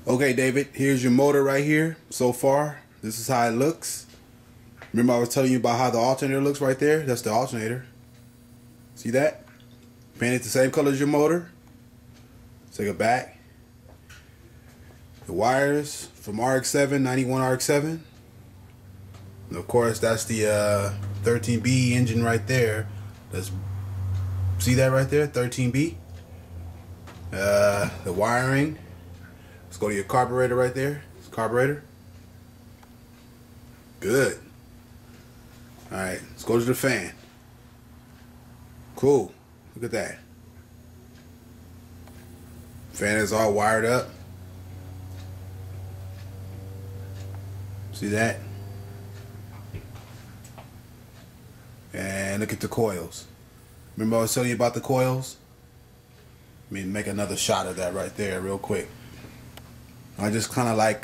Okay, David, here's your motor right here. So far, this is how it looks. Remember I was telling you about how the alternator looks right there? That's the alternator. See that? Painted the same color as your motor. Let's take it back. The wires from RX7, 91 RX7. And of course, that's the 13B engine right there. See that right there? 13B. The wiring. Let's go to your carburetor right there. It's carburetor. Good. Alright, let's go to the fan. Cool. Look at that. Fan is all wired up. See that? And look at the coils. Remember I was telling you about the coils? Let me make another shot of that right there real quick. I just kind of like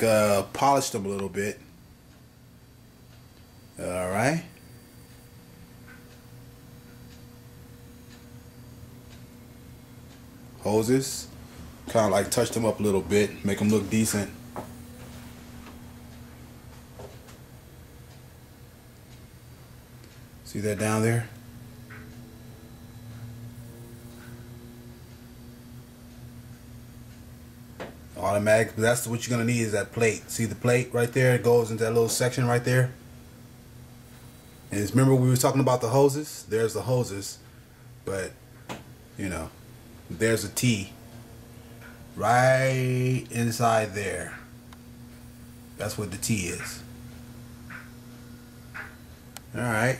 polished them a little bit. Alright. Hoses. Kind of like touched them up a little bit. Make them look decent. See that down there? Automatic. That's what you're gonna need is that plate. See the plate right there? It goes into that little section right there. And remember we were talking about the hoses? There's the hoses, but you know, there's a T right inside there. That's what the T is. All right.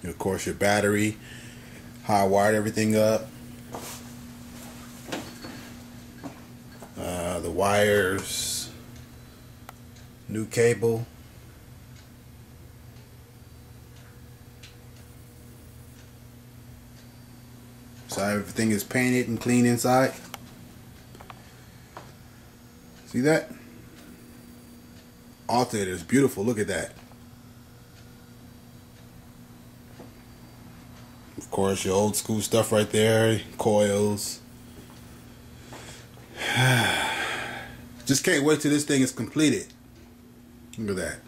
And of course, your battery, how I wired everything up. The wires, new cable. So everything is painted and clean inside. See that? Alternator is beautiful. Look at that. Of course, your old school stuff right there. Coils. Just can't wait till this thing is completed. Look at that.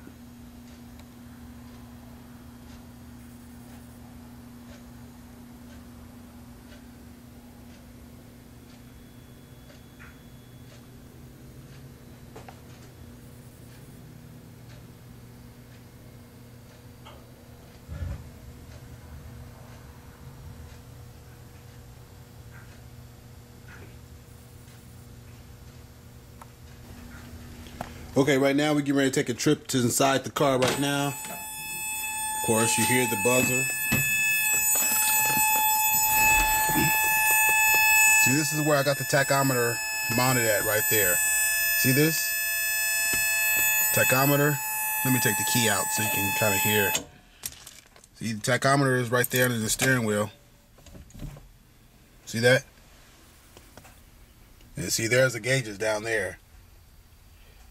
Okay, right now we're getting ready to take a trip to inside the car right now. Of course, you hear the buzzer. See, this is where I got the tachometer mounted at right there. See this? Tachometer. Let me take the key out so you can kind of hear. See, the tachometer is right there under the steering wheel. See that? And see, there's the gauges down there.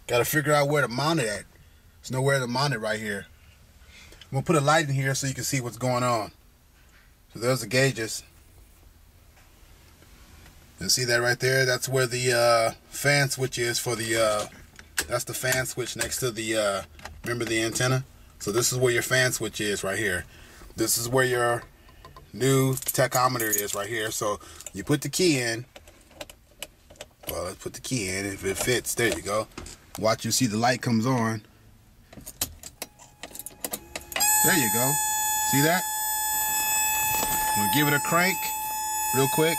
Got to figure out where to mount it at. There's nowhere to mount it right here. I'm going to put a light in here so you can see what's going on. So there's the gauges. You see that right there? That's where the fan switch is for the, that's the fan switch next to the, remember the antenna? So this is where your fan switch is right here. This is where your new tachometer is right here. So you put the key in. Well, let's put the key in. If it fits, there you go. Watch, you see the light comes on. There you go. See that? I'm gonna give it a crank real quick.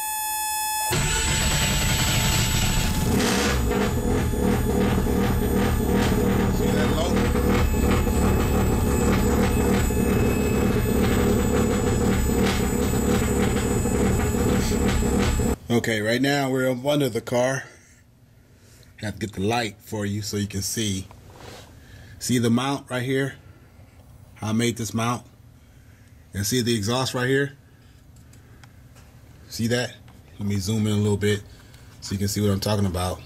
See that low? Okay, right now we're up under the car. I have to get the light for you so you can see. See the mount right here? How I made this mount? And see the exhaust right here? See that? Let me zoom in a little bit so you can see what I'm talking about.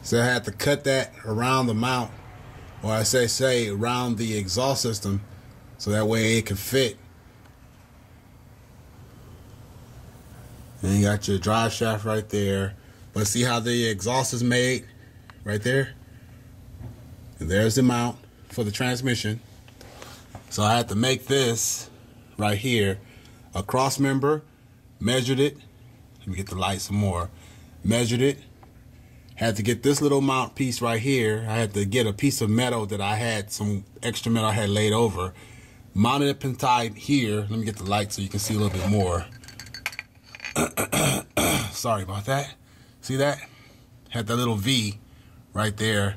So I had to cut that around the mount, or I say around the exhaust system, so that way it can fit. And you You got your drive shaft right there. But see how the exhaust is made right there? And there's the mount for the transmission. So I had to make this right here a cross member, measured it. Let me get the light some more. Measured it. Had to get this little mount piece right here. I had to get a piece of metal that I had, some extra metal I had laid over. Mounted it and tied here. Let me get the light so you can see a little bit more. Sorry about that. See that? Had that little V right there.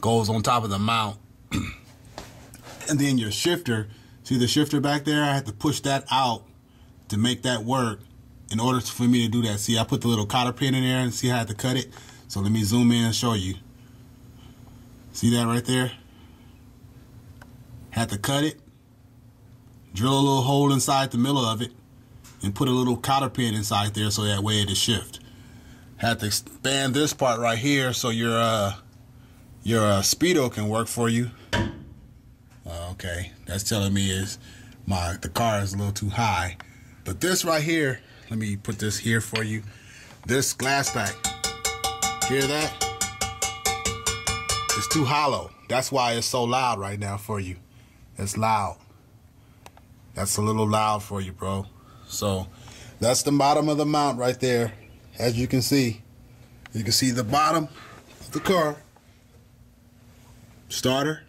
Goes on top of the mount. And then your shifter. See the shifter back there? I had to push that out to make that work in order for me to do that. See, I put the little cotter pin in there and see how I had to cut it. So let me zoom in and show you. See that right there? Had to cut it. Drill a little hole inside the middle of it. And put a little cotter pin inside there so that way it'll shift. Had to expand this part right here so your speedo can work for you. Okay, that's telling me the car is a little too high. But this right here, let me put this here for you. This glass back, hear that? It's too hollow. That's why it's so loud right now for you. It's loud. That's a little loud for you, bro. So that's the bottom of the mount right there. As you can see the bottom of the car. Starter,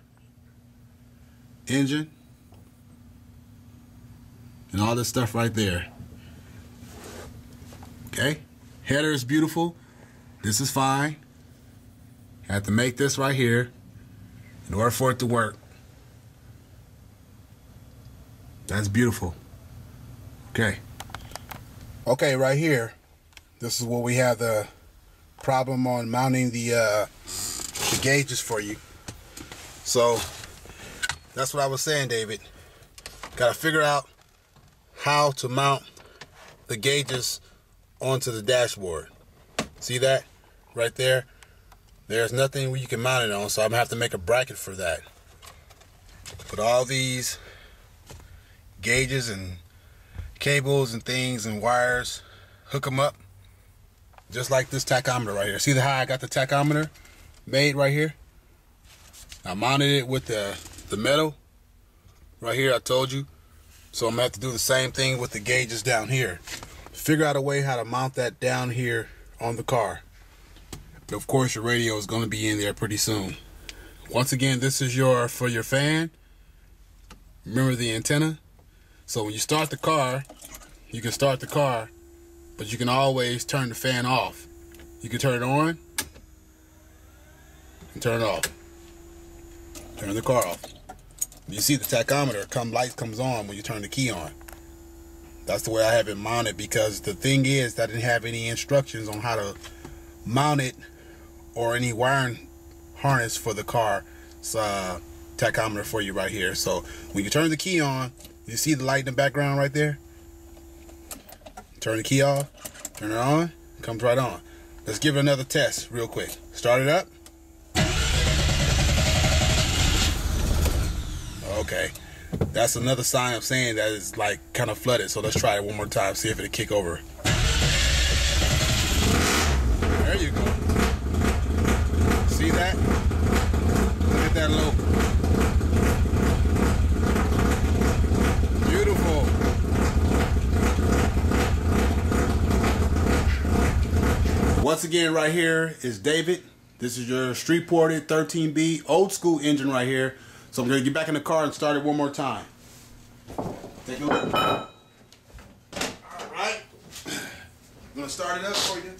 engine, and all this stuff right there. Okay, header is beautiful. This is fine. Had to make this right here in order for it to work. That's beautiful. Okay, right here, this is where we have the problem on mounting the gauges for you. So that's what I was saying, David. Gotta figure out how to mount the gauges onto the dashboard. See that right there? There's nothing where you can mount it on, so I'm gonna have to make a bracket for that. Put all these gauges and cables and things and wires, hook them up just like this tachometer right here. See how I got the tachometer made right here? I mounted it with the metal right here, I told you. So I'm gonna have to do the same thing with the gauges down here. Figure out a way how to mount that down here on the car. But of course your radio is gonna be in there pretty soon. Once again, this is for your fan. Remember the antenna? So when you start the car, you can start the car, but you can always turn the fan off. You can turn it on and turn it off. Turn the car off. You see the tachometer light comes on when you turn the key on. That's the way I have it mounted, because the thing is I didn't have any instructions on how to mount it or any wiring harness for the car. It's tachometer for you right here. So when you turn the key on, you see the light in the background right there? Turn the key off, turn it on, comes right on. Let's give it another test real quick. Start it up. Okay, that's another sign of saying that it's like kind of flooded. So let's try it one more time, see if it'll kick over. There you go. See that? Look at that low. Beautiful. Once again, right here is David. This is your Streetported 13B old school engine right here. So I'm going to get back in the car and start it one more time. Take a look. All right. I'm going to start it up for you.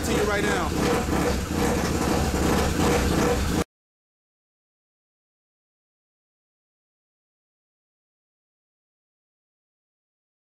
to you right now.